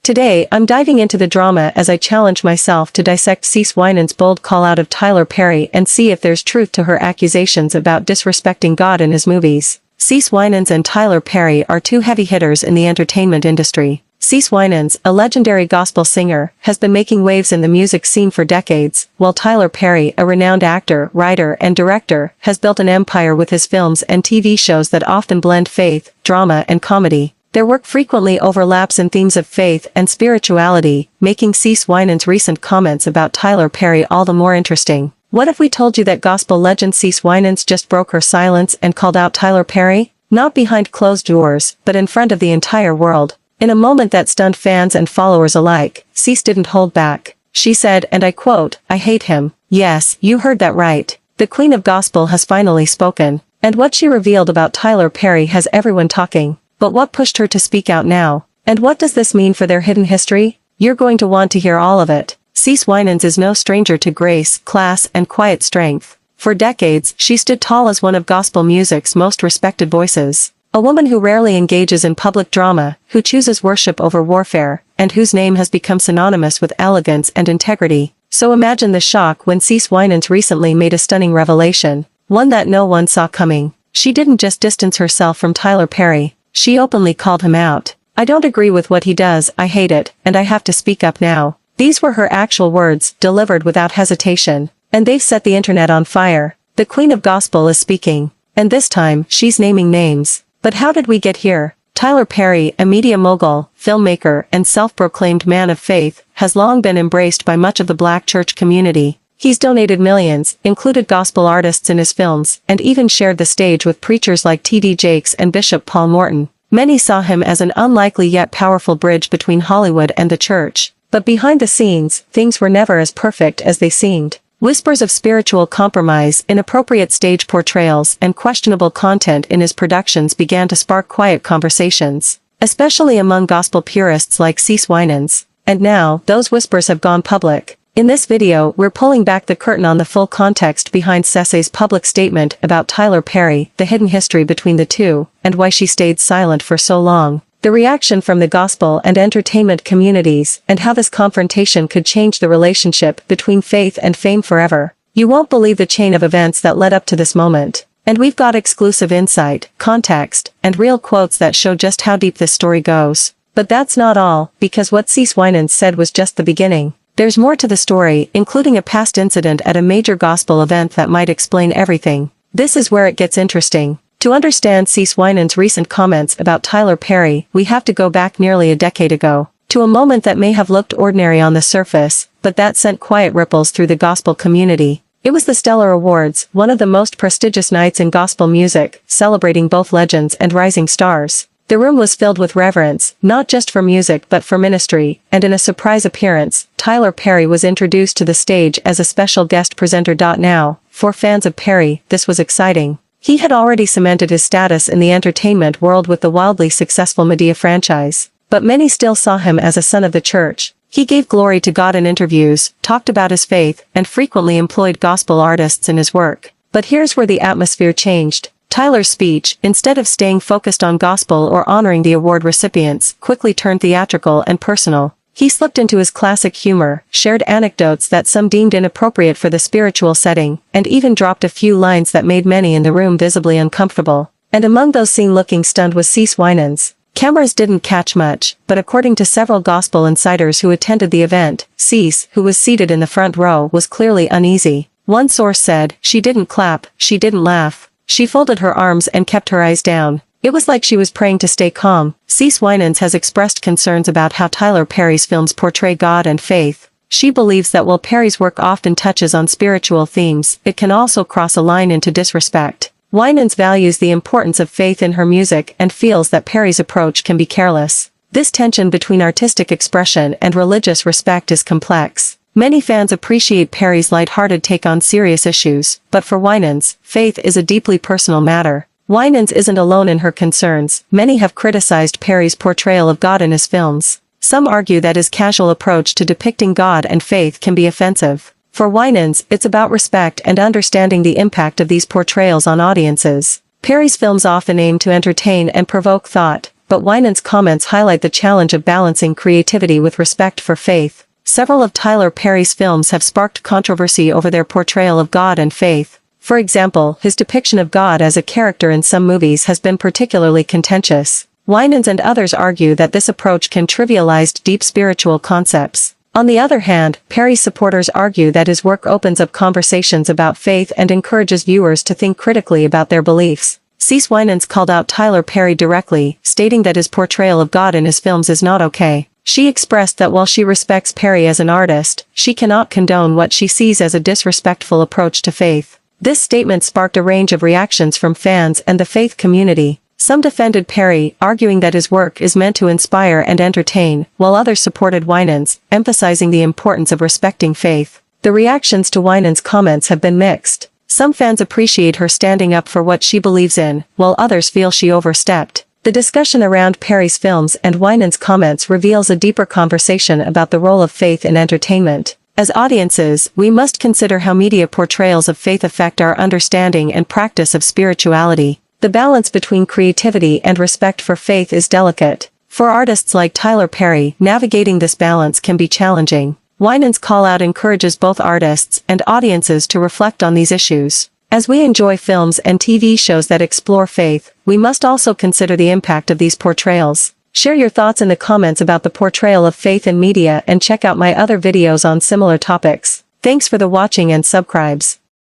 Today, I'm diving into the drama as I challenge myself to dissect CeCe Winans' bold call-out of Tyler Perry and see if there's truth to her accusations about disrespecting God in his movies. CeCe Winans and Tyler Perry are two heavy hitters in the entertainment industry. CeCe Winans, a legendary gospel singer, has been making waves in the music scene for decades, while Tyler Perry, a renowned actor, writer, and director, has built an empire with his films and TV shows that often blend faith, drama, and comedy. Their work frequently overlaps in themes of faith and spirituality, making CeCe Winans' recent comments about Tyler Perry all the more interesting. What if we told you that gospel legend CeCe Winans just broke her silence and called out Tyler Perry? Not behind closed doors, but in front of the entire world. In a moment that stunned fans and followers alike, CeCe didn't hold back. She said, and I quote, "I hate him." Yes, you heard that right. The Queen of Gospel has finally spoken. And what she revealed about Tyler Perry has everyone talking. But what pushed her to speak out now? And what does this mean for their hidden history? You're going to want to hear all of it. CeCe Winans is no stranger to grace, class, and quiet strength. For decades, she stood tall as one of gospel music's most respected voices. A woman who rarely engages in public drama, who chooses worship over warfare, and whose name has become synonymous with elegance and integrity. So imagine the shock when CeCe Winans recently made a stunning revelation, one that no one saw coming. She didn't just distance herself from Tyler Perry. She openly called him out. "I don't agree with what he does, I hate it, and I have to speak up now." These were her actual words, delivered without hesitation. And they've set the internet on fire. The Queen of Gospel is speaking. And this time, she's naming names. But how did we get here? Tyler Perry, a media mogul, filmmaker, and self-proclaimed man of faith, has long been embraced by much of the Black church community. He's donated millions, included gospel artists in his films, and even shared the stage with preachers like T.D. Jakes and Bishop Paul Morton. Many saw him as an unlikely yet powerful bridge between Hollywood and the church. But behind the scenes, things were never as perfect as they seemed. Whispers of spiritual compromise, inappropriate stage portrayals, and questionable content in his productions began to spark quiet conversations, especially among gospel purists like CeCe Winans. And now, those whispers have gone public. In this video, we're pulling back the curtain on the full context behind CeCe's public statement about Tyler Perry, the hidden history between the two, and why she stayed silent for so long, the reaction from the gospel and entertainment communities, and how this confrontation could change the relationship between faith and fame forever. You won't believe the chain of events that led up to this moment. And we've got exclusive insight, context, and real quotes that show just how deep this story goes. But that's not all, because what CeCe Winans said was just the beginning. There's more to the story, including a past incident at a major gospel event that might explain everything. This is where it gets interesting. To understand CeCe Winans' recent comments about Tyler Perry, we have to go back nearly a decade ago, to a moment that may have looked ordinary on the surface, but that sent quiet ripples through the gospel community. It was the Stellar Awards, one of the most prestigious nights in gospel music, celebrating both legends and rising stars. The room was filled with reverence, not just for music but for ministry, and in a surprise appearance, Tyler Perry was introduced to the stage as a special guest presenter. Now, for fans of Perry, this was exciting. He had already cemented his status in the entertainment world with the wildly successful Medea franchise, but many still saw him as a son of the church. He gave glory to God in interviews, talked about his faith, and frequently employed gospel artists in his work. But here's where the atmosphere changed. Tyler's speech, instead of staying focused on gospel or honoring the award recipients, quickly turned theatrical and personal. He slipped into his classic humor, shared anecdotes that some deemed inappropriate for the spiritual setting, and even dropped a few lines that made many in the room visibly uncomfortable. And among those seen looking stunned was CeCe Winans. Cameras didn't catch much, but according to several gospel insiders who attended the event, CeCe, who was seated in the front row, was clearly uneasy. One source said, "She didn't clap, she didn't laugh. She folded her arms and kept her eyes down. It was like she was praying to stay calm." CeCe Winans has expressed concerns about how Tyler Perry's films portray God and faith. She believes that while Perry's work often touches on spiritual themes, it can also cross a line into disrespect. Winans values the importance of faith in her music and feels that Perry's approach can be careless. This tension between artistic expression and religious respect is complex. Many fans appreciate Perry's light-hearted take on serious issues, but for Winans, faith is a deeply personal matter. Winans isn't alone in her concerns. Many have criticized Perry's portrayal of God in his films. Some argue that his casual approach to depicting God and faith can be offensive. For Winans, it's about respect and understanding the impact of these portrayals on audiences. Perry's films often aim to entertain and provoke thought, but Winans' comments highlight the challenge of balancing creativity with respect for faith. Several of Tyler Perry's films have sparked controversy over their portrayal of God and faith. For example, his depiction of God as a character in some movies has been particularly contentious. Winans and others argue that this approach can trivialize deep spiritual concepts. On the other hand, Perry's supporters argue that his work opens up conversations about faith and encourages viewers to think critically about their beliefs. CeCe Winans called out Tyler Perry directly, stating that his portrayal of God in his films is not okay. She expressed that while she respects Perry as an artist, she cannot condone what she sees as a disrespectful approach to faith. This statement sparked a range of reactions from fans and the faith community. Some defended Perry, arguing that his work is meant to inspire and entertain, while others supported Winans, emphasizing the importance of respecting faith. The reactions to Winans' comments have been mixed. Some fans appreciate her standing up for what she believes in, while others feel she overstepped. The discussion around Perry's films and Winans' comments reveals a deeper conversation about the role of faith in entertainment. As audiences, we must consider how media portrayals of faith affect our understanding and practice of spirituality. The balance between creativity and respect for faith is delicate. For artists like Tyler Perry, navigating this balance can be challenging. Winans' call-out encourages both artists and audiences to reflect on these issues. As we enjoy films and TV shows that explore faith, we must also consider the impact of these portrayals. Share your thoughts in the comments about the portrayal of faith in media and check out my other videos on similar topics. Thanks for the watching and subscribes.